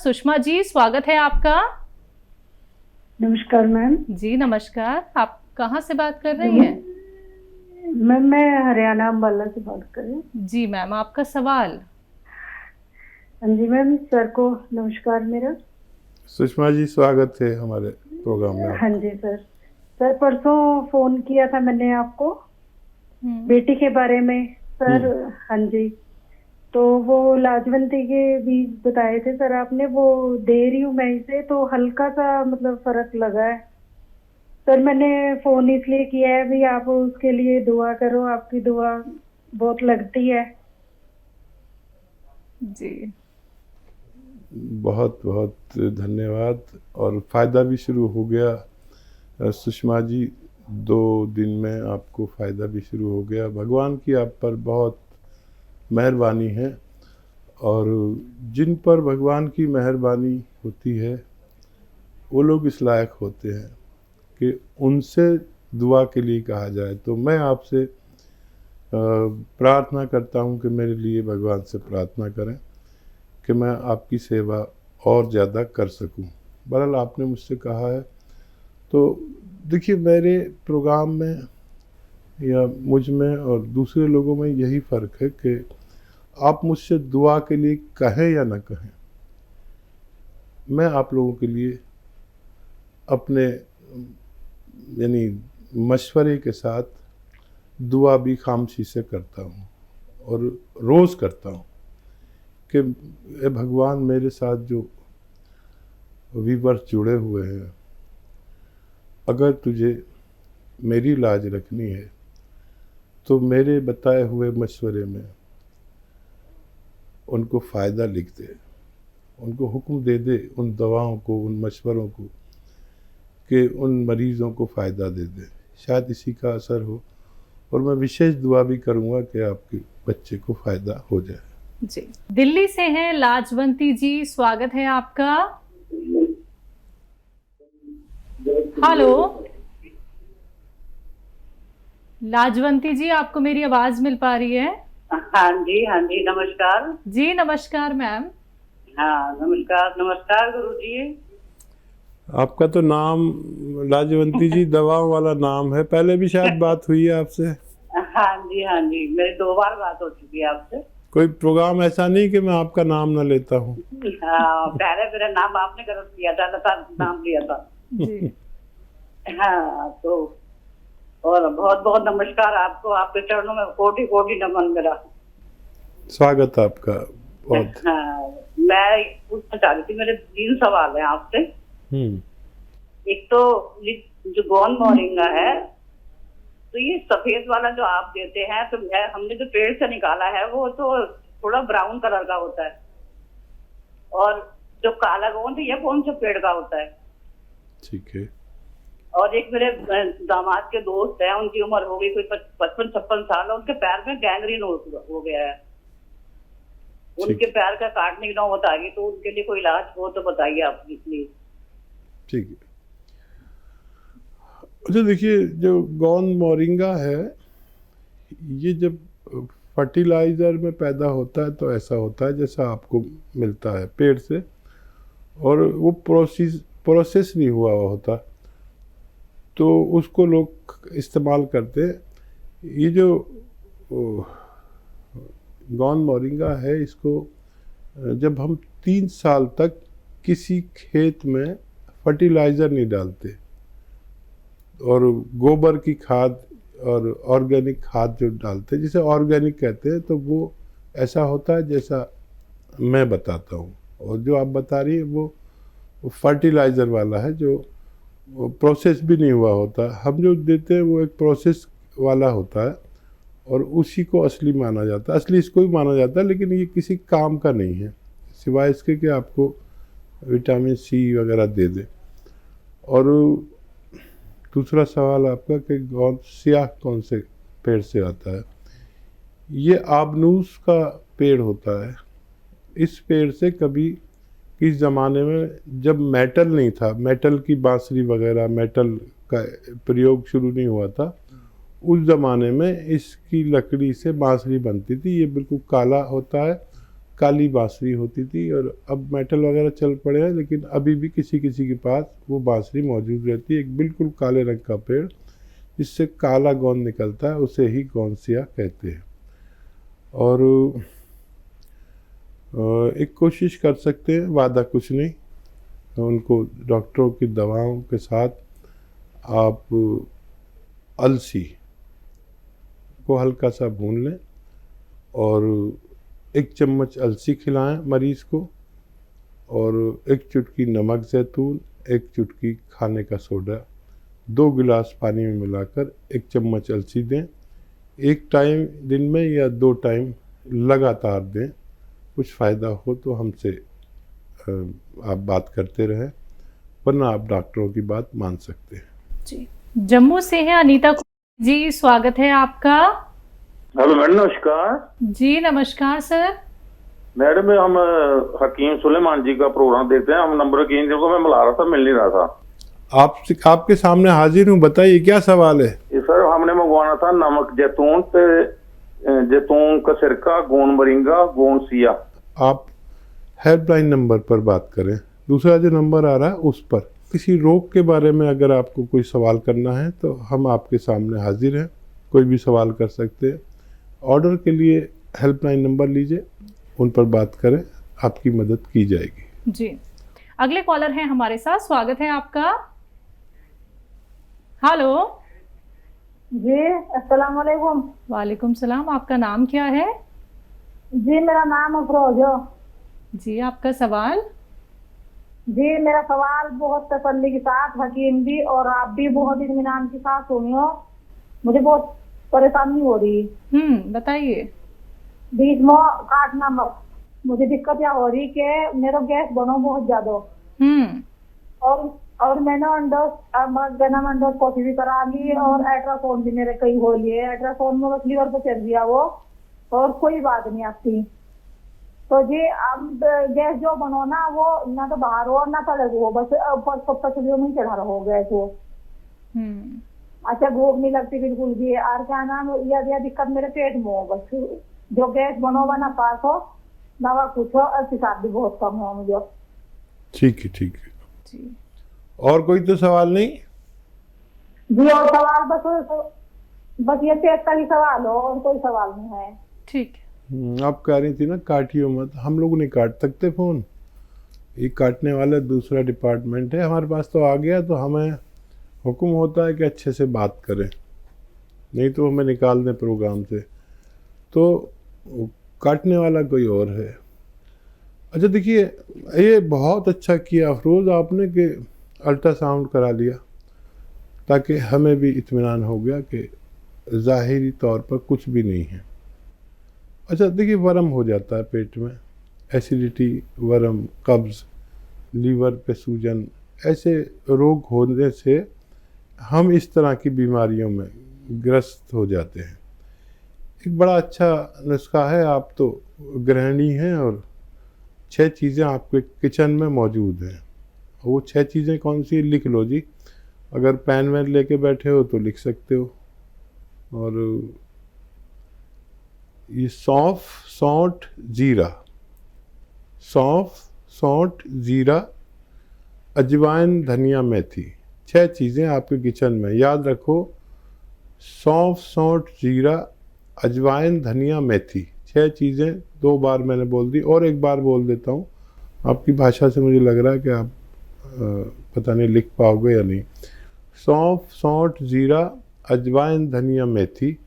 सुषमा जी, स्वागत है आपका। नमस्कार मैम। जी नमस्कार, आप कहाँ से बात कर रही हैं? मैम मैं हरियाणा अम्बाला से बात कर रही हूँ। जी मैम, आपका सवाल। हाँ जी मैम, सर को नमस्कार मेरा। सुषमा जी, स्वागत है हमारे प्रोग्राम में हाँ आपका। जी सर। सर परसों फोन किया था मैंने आपको बेटी के बारे में सर। हाँ जी, तो वो लाजवंती के बीज बताए थे सर आपने, वो दे रही हूँ मैं इसे, तो हल्का सा मतलब फर्क लगा है सर। मैंने फोन इसलिए किया है भी आप उसके लिए दुआ करो, आपकी दुआ बहुत लगती है। जी बहुत बहुत धन्यवाद। और फ़ायदा भी शुरू हो गया सुषमा जी, 2 दिन में आपको फ़ायदा भी शुरू हो गया। भगवान की आप पर बहुत मेहरबानी है, और जिन पर भगवान की मेहरबानी होती है वो लोग इस लायक होते हैं कि उनसे दुआ के लिए कहा जाए। तो मैं आपसे प्रार्थना करता हूँ कि मेरे लिए भगवान से प्रार्थना करें कि मैं आपकी सेवा और ज़्यादा कर सकूं। बहरहाल आपने मुझसे कहा है, तो देखिए मेरे प्रोग्राम में या मुझ में और दूसरे लोगों में यही फ़र्क है कि आप मुझसे दुआ के लिए कहें या ना कहें, मैं आप लोगों के लिए अपने यानी मशवरे के साथ दुआ भी खामोशी से करता हूँ, और रोज़ करता हूँ कि ए भगवान, मेरे साथ जो व्यूअर्स जुड़े हुए हैं, अगर तुझे मेरी लाज रखनी है तो मेरे बताए हुए मशवरे में उनको फ़ायदा लिख दे, उनको हुक्म दे दे उन दवाओं को, उन मशवरों को, कि उन मरीज़ों को फ़ायदा दे दे। शायद इसी का असर हो, और मैं विशेष दुआ भी करूँगा कि आपके बच्चे को फ़ायदा हो जाए। जी, दिल्ली से हैं लाजवंती जी, स्वागत है आपका। हेलो लाजवंती जी, आपको मेरी आवाज मिल पा रही है? हाँ जी, नमस्कार। जी नमस्कार मैम। हाँ नमस्कार नमस्कार गुरु जी। आपका तो नाम लाजवंती जी दवाओं वाला नाम है, पहले भी शायद बात हुई है आपसे। हाँ जी, मेरी 2 बार बात हो चुकी है आपसे। कोई प्रोग्राम ऐसा नहीं कि मैं आपका नाम ना लेता हूँ। हाँ, पहले मेरा नाम आपने गलत किया था, लता नाम लिया था जी। हाँ, तो और बहुत बहुत नमस्कार आपको, आपके चरणों में कोटि कोटि नमन मेरा। स्वागत आपका बहुत। हाँ, मैं पूछना चाह रही थी, मेरे 3 सवाल हैं आपसे। एक तो जो गोंद मोरिंगा है, तो ये सफेद वाला जो आप देते हैं, तो हमने जो पेड़ से निकाला है वो तो थोड़ा ब्राउन कलर का होता है, और जो काला गोंद है ये कौन से पेड़ का होता है? ठीक है। और एक मेरे दामाद के दोस्त हैं, उनकी उम्र हो गई कोई 55-56 साल, उनके पैर में गैंग्रीन हो गया है, उनके पैर का काटने की नौबत आ गई, तो उनके लिए कोई इलाज हो तो बताइए आप प्लीज। ठीक है। अच्छा देखिए, जो गोंद मोरिंगा है, ये जब फर्टिलाइज़र में पैदा होता है तो ऐसा होता है जैसा आपको मिलता है पेड़ से, और वो प्रोसेस नहीं हुआ होता, तो उसको लोग इस्तेमाल करते हैं। ये जो गोंद मोरिंगा है, इसको जब हम 3 साल तक किसी खेत में फर्टिलाइज़र नहीं डालते, और गोबर की खाद और ऑर्गेनिक खाद जो डालते हैं, जिसे ऑर्गेनिक कहते हैं, तो वो ऐसा होता है जैसा मैं बताता हूँ। और जो आप बता रही है वो फर्टिलाइज़र वाला है, जो प्रोसेस भी नहीं हुआ होता। हम जो देते हैं वो एक प्रोसेस वाला होता है, और उसी को असली माना जाता है, असली इसको भी माना जाता है, लेकिन ये किसी काम का नहीं है सिवाय इसके कि आपको विटामिन सी वगैरह दे दे। और दूसरा सवाल आपका कि गोंद स्याह कौन से पेड़ से आता है, ये आबनूस का पेड़ होता है। इस पेड़ से कभी किस ज़माने में जब मेटल नहीं था, मेटल की बांसुरी वगैरह, मेटल का प्रयोग शुरू नहीं हुआ था, उस ज़माने में इसकी लकड़ी से बांसुरी बनती थी। ये बिल्कुल काला होता है, काली बांसुरी होती थी, और अब मेटल वगैरह चल पड़े हैं, लेकिन अभी भी किसी किसी के पास वो बांसुरी मौजूद रहती है। एक बिल्कुल काले रंग का पेड़ जिससे काला गोंद निकलता है, उसे ही गोंदसिया कहते हैं। और एक कोशिश कर सकते हैं, वादा कुछ नहीं, उनको डॉक्टरों की दवाओं के साथ आप अलसी को हल्का सा भून लें और 1 चम्मच अलसी खिलाएं मरीज़ को, और 1 चुटकी नमक ज़ैतून, 1 चुटकी खाने का सोडा 2 गिलास पानी में मिलाकर 1 चम्मच अलसी दें। 1 टाइम दिन में या 2 टाइम लगातार दें। कुछ फ़ायदा हो तो हमसे आप बात करते रहें, वरना आप डॉक्टरों की बात मान सकते हैं। जी, जम्मू से है अनीता जी, स्वागत है आपका। हेलो मैडम, नमस्कार। जी नमस्कार सर। मैडम, हम हकीम सुलेमान जी का प्रोग्राम देखते हैं। हम नंबर की को मैं मिला रहा था, मिल नहीं रहा था। आपके सामने हाजिर हूँ, बताइए क्या सवाल है। सर, हमने मंगवाना था नमक जैतून पे जैतून का सिरका, गोंद मोरिंगा, गोंद सिया। आप हेल्पलाइन नंबर पर बात करें, दूसरा जो नंबर आ रहा है उस पर। किसी रोग के बारे में अगर आपको कोई सवाल करना है तो हम आपके सामने हाजिर हैं, कोई भी सवाल कर सकते हैं। ऑर्डर के लिए हेल्पलाइन नंबर लीजिए, उन पर बात करें, आपकी मदद की जाएगी। जी, अगले कॉलर हैं हमारे साथ, स्वागत है आपका। हेलो जी, अस्सलाम वालेकुम। वालेकुम सलाम, आपका नाम क्या है? जी, मेरा नाम अफरोज। जी, आपका सवाल? जी, मेरा सवाल बहुत तसल्ली के साथ हकीम भी और आप भी बहुत इत्मीनान के साथ सुनियो। मुझे बहुत परेशानी हो रही। बताइए। बीच में काटना मत। मुझे दिक्कत क्या हो रही कि मेरा गैस बनो बहुत ज्यादा। और मैंने एंडोस्कोपी भी करा ली और अल्ट्रासाउंड भी मेरे कई हो लिए। अल्ट्रासाउंड में बस लीवर पे चल दिया वो, और कोई बात नहीं आती। तो जी, अब गैस जो बनो ना, वो ना तो बाहर हो ना तो लगे हो, बस पचलियों में चढ़ा रहो गैस वो। अच्छा, भूख नहीं लगती बिल्कुल भी। और क्या नाम, यह दिक्कत मेरे पेट में हो, बस जो गैस बनो ना पास हो दवा कुछ हो, और पेशाब भी बहुत कम हो मुझे। ठीक है, ठीक है जी। और कोई तो सवाल नहीं? जी, और सवाल बस ये पेट का ही सवाल हो, और कोई सवाल नहीं है। ठीक है। आप कह रही थी ना काटियो मत, हम लोग नहीं काट सकते फ़ोन, ये काटने वाला दूसरा डिपार्टमेंट है। हमारे पास तो आ गया तो हमें हुक्म होता है कि अच्छे से बात करें, नहीं तो हमें निकाल दें प्रोग्राम से। तो काटने वाला कोई और है। अच्छा देखिए, ये बहुत अच्छा किया अफरोज़ आपने कि अल्ट्रासाउंड करा लिया, ताकि हमें भी इत्मीनान हो गया कि ज़ाहिरी तौर पर कुछ भी नहीं है। अच्छा देखिए, वर्म हो जाता है पेट में, एसिडिटी, वर्म, कब्ज़, लीवर पे सूजन, ऐसे रोग होने से हम इस तरह की बीमारियों में ग्रस्त हो जाते हैं। एक बड़ा अच्छा नुस्खा है, आप तो गृहिणी हैं और 6 चीज़ें आपके किचन में मौजूद हैं। वो 6 चीज़ें कौन सी, लिख लो जी। अगर पेन वैन लेके बैठे हो तो लिख सकते हो। और ये सौंफ, सौंठ, जीरा, सौंफ, सौंठ, जीरा, अजवाइन, धनिया, मेथी, 6 चीज़ें आपके किचन में। याद रखो, सौंफ, सौंठ, जीरा, अजवाइन, धनिया, मेथी, 6 चीज़ें 2 बार मैंने बोल दी, और एक बार बोल देता हूँ। आपकी भाषा से मुझे लग रहा है कि आप पता नहीं लिख पाओगे या नहीं। सौंफ, सौंठ, जीरा, अजवाइन, धनिया, मेथी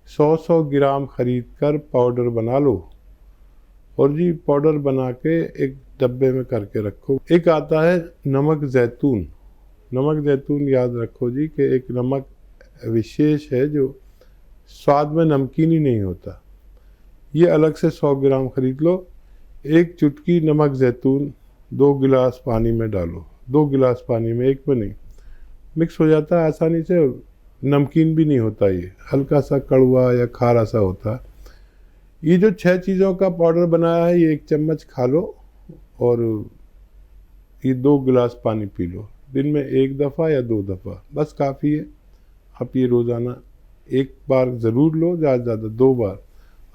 100 ग्राम ख़रीद कर पाउडर बना लो, और जी पाउडर बना के एक डब्बे में करके रखो। एक आता है नमक ज़ैतून। नमक ज़ैतून याद रखो जी कि एक नमक विशेष है जो स्वाद में नमकीन ही नहीं होता। ये अलग से 100 ग्राम ख़रीद लो। 1 चुटकी नमक ज़ैतून 2 गिलास पानी में डालो। 2 गिलास पानी में, एक में नहीं। मिक्स हो जाता है आसानी से, नमकीन भी नहीं होता, ये हल्का सा कड़वा या खारा सा होता है। ये जो 6 चीज़ों का पाउडर बनाया है, ये 1 चम्मच खा लो, और ये 2 गिलास पानी पी लो। दिन में 1 दफ़ा या 2 दफ़ा बस काफ़ी है। आप ये रोज़ाना 1 बार ज़रूर लो, ज़्यादा से ज़्यादा 2 बार,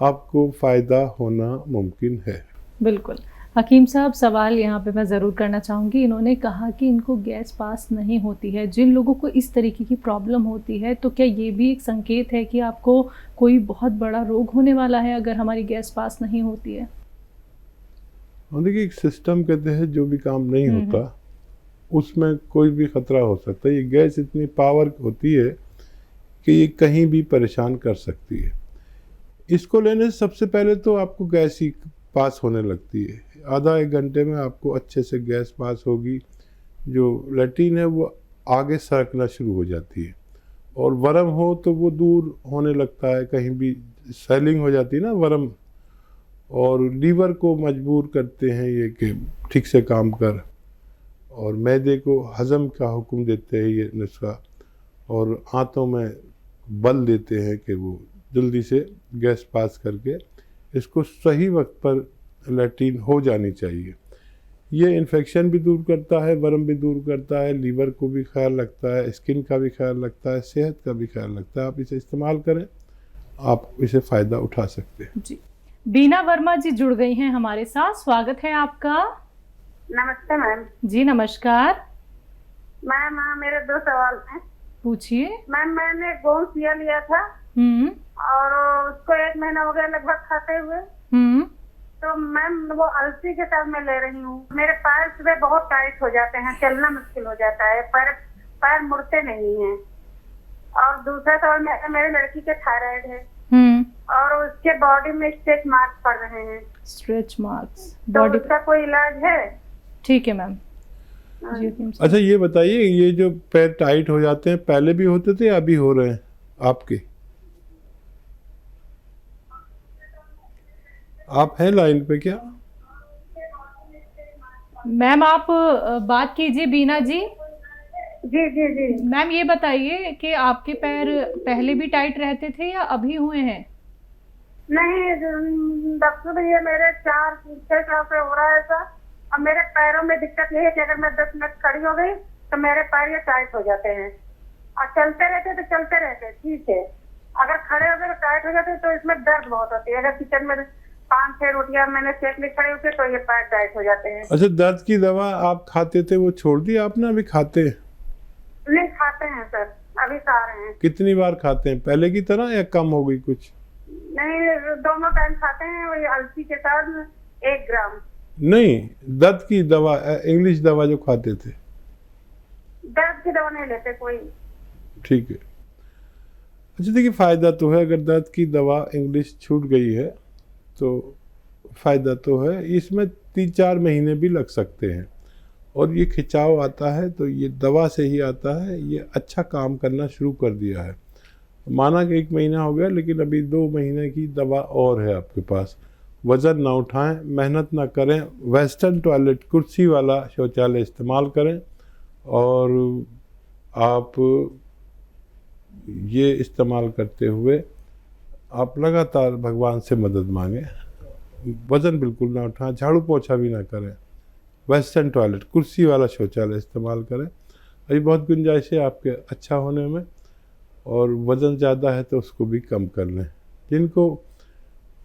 आपको फ़ायदा होना मुमकिन है। बिल्कुल। हकीम साहब, सवाल यहाँ पे मैं ज़रूर करना चाहूँगी। इन्होंने कहा कि इनको गैस पास नहीं होती है। जिन लोगों को इस तरीके की प्रॉब्लम होती है, तो क्या ये भी एक संकेत है कि आपको कोई बहुत बड़ा रोग होने वाला है अगर हमारी गैस पास नहीं होती है? और देखिए, एक सिस्टम के तहत जो भी काम नहीं होता उसमें कोई भी खतरा हो सकता है। ये गैस इतनी पावर होती है कि ये कहीं भी परेशान कर सकती है। इसको लेने से सबसे पहले तो आपको गैस ही पास होने लगती है। आधा एक घंटे में आपको अच्छे से गैस पास होगी। जो लैट्रिन है वो आगे सरकना शुरू हो जाती है, और वर्म हो तो वो दूर होने लगता है, कहीं भी स्वेलिंग हो जाती है ना वर्म, और लीवर को मजबूर करते हैं ये कि ठीक से काम कर, और मैदे को हज़म का हुक्म देते हैं ये नुस्खा, और आंतों में बल देते हैं कि वो जल्दी से गैस पास करके इसको सही वक्त पर लैट्रिन हो जानी चाहिए। ये इन्फेक्शन भी दूर करता है, वर्म भी दूर करता है, लीवर को भी ख्याल रखता है, स्किन का भी ख्याल रखता है, सेहत का भी ख्याल रखता है। आप इसे इस्तेमाल करें, आप इसे फ़ायदा उठा सकते हैं। जी। बीना वर्मा जी जुड़ गई हैं हमारे साथ, स्वागत है आपका। नमस्ते मैम। जी नमस्कार, मैम मेरे 2 सवाल हैं। पूछिए। मैम मैंने गोंद सिया लिया था और उसको 1 महीना हो गया लगभग खाते हुए। तो मैम वो अलसी के साथ मैं ले रही हूँ। मेरे पैर सुबह बहुत टाइट हो जाते हैं, चलना मुश्किल हो जाता है, पैर मुड़ते नहीं हैं। और दूसरा सवाल, मेरे लड़की के थायराइड है और उसके बॉडी में स्ट्रेच मार्क्स पड़ रहे हैं। स्ट्रेच मार्क्स तो बॉडी उसका कोई इलाज है? ठीक है मैम। जी हकीम साहब। अच्छा, ये बताइए, ये जो पैर टाइट हो जाते हैं पहले भी होते थे या अभी हो रहे हैं आपके? आप हैं लाइन पे क्या? मैम आप बात कीजिए बीना जी। जी जी जी। मैम ये बताइए कि आपके पैर पहले भी टाइट रहते थे या अभी हुए हैं? नहीं, डॉक्टर भैया मेरे 4-6 साल से हो रहा है ऐसा। अब मेरे पैरों में दिक्कत यही है कि अगर मैं 10 मिनट खड़ी हो गई तो मेरे पैर ये टाइट हो जाते हैं, और चलते रहते ठीक है। अगर खड़े हो गए तो टाइट हो जाते, तो इसमें दर्द बहुत होती है। अगर किचन में 5-6 रोटियां मैंने सेक ली खड़े होके तो ये पैर टाइट हो जाते हैं। अच्छा, दर्द की दवा आप खाते थे वो छोड़ दी आपने? अभी खाते हैं? नहीं खाते हैं सर, अभी खा रहे हैं। कितनी बार खाते हैं, पहले की तरह या कम हो गई कुछ? नहीं, दोनों टाइम खाते हैं, वही अलसी के साथ 1 ग्राम। नहीं, दर्द की दवा, इंग्लिश दवा जो खाते थे। दर्द की दवा नहीं लेते कोई। ठीक है। अच्छा देखिए, फ़ायदा तो है। अगर दर्द की दवा इंग्लिश छूट गई है तो फ़ायदा तो है। इसमें 3-4 महीने भी लग सकते हैं, और ये खिंचाव आता है तो ये दवा से ही आता है। ये अच्छा काम करना शुरू कर दिया है। माना कि 1 महीना हो गया, लेकिन अभी 2 महीने की दवा और है आपके पास। वज़न ना उठाएं, मेहनत ना करें, वेस्टर्न टॉयलेट, कुर्सी वाला शौचालय इस्तेमाल करें, और आप ये इस्तेमाल करते हुए आप लगातार भगवान से मदद मांगें। वज़न बिल्कुल ना उठाएं, झाड़ू पोछा भी ना करें, वेस्टर्न टॉयलेट, कुर्सी वाला शौचालय इस्तेमाल करें। अभी बहुत गुंजाइश है आपके अच्छा होने में, और वज़न ज़्यादा है तो उसको भी कम कर लें। जिनको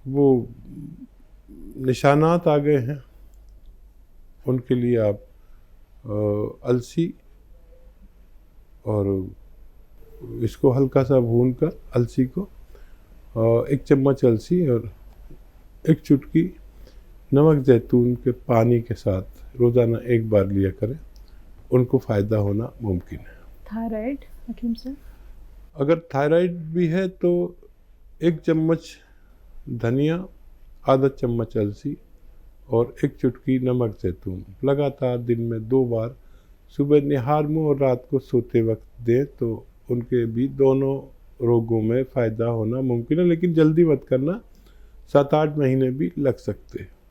वो निशानात आ गए हैं उनके लिए आप अलसी, और इसको हल्का सा भून कर अलसी को 1 चम्मच अलसी और 1 चुटकी नमक जैतून के पानी के साथ रोज़ाना 1 बार लिया करें, उनको फ़ायदा होना मुमकिन है। थायराइड हकीम साहब? अगर थायराइड भी है तो 1 चम्मच धनिया, आधा चम्मच अलसी और 1 चुटकी नमक जैतून लगातार दिन में 2 बार, सुबह निहार मुँह और रात को सोते वक्त दें, तो उनके भी दोनों रोगों में फ़ायदा होना मुमकिन है। लेकिन जल्दी मत करना, 7-8 महीने भी लग सकते हैं।